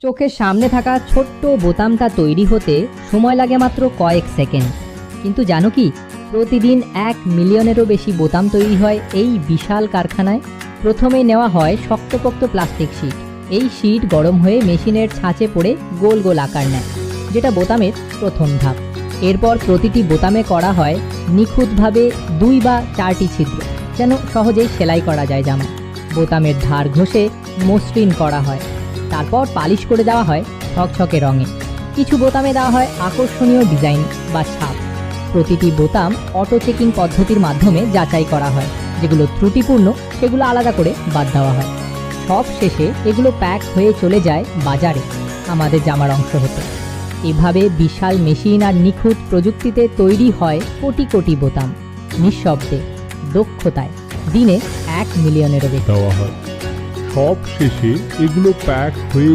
চোখের সামনে থাকা ছোট্ট বোতামটা তৈরি হতে সময় লাগে মাত্র কয়েক সেকেন্ড। কিন্তু জানো কি, প্রতিদিন 1 মিলিয়নেরও বেশি বোতাম তৈরি হয় এই বিশাল কারখানায়। প্রথমেই নেওয়া হয় শক্তপোক্ত প্লাস্টিক শিট। এই শিট গরম হয়ে মেশিনের ছাঁচে পড়ে গোল গোল আকার নেয়, যেটা বোতামের প্রথম ধাপ। এরপর প্রতিটি বোতামে করা হয় নিখুঁতভাবে 2 বা 4টি ছিদ্র, যেন সহজেই সেলাই করা যায় জামা। বোতামের ধার ঘষে মসৃণ করা হয়, তারপর পালিশ করে দেওয়া হয় ছকছকে রঙে। কিছু বোতামে দেওয়া হয় আকর্ষণীয় ডিজাইন বা ছাপ। প্রতিটি বোতাম অটো চেকিং পদ্ধতির মাধ্যমে যাচাই করা হয়। যেগুলো ত্রুটিপূর্ণ সেগুলো আলাদা করে বাদ দেওয়া হয়। সব শেষে এগুলো প্যাক হয়ে চলে যায় বাজারে আমাদের জামার অংশ হতে। এভাবে বিশাল মেশিন আর নিখুঁত প্রযুক্তিতে তৈরি হয় কোটি কোটি বোতাম, নিঃশব্দে, দক্ষতায়, দিনে 1 মিলিয়নেরও বেশি দেওয়া হয়। সব শেষে এগুলো প্যাক হয়ে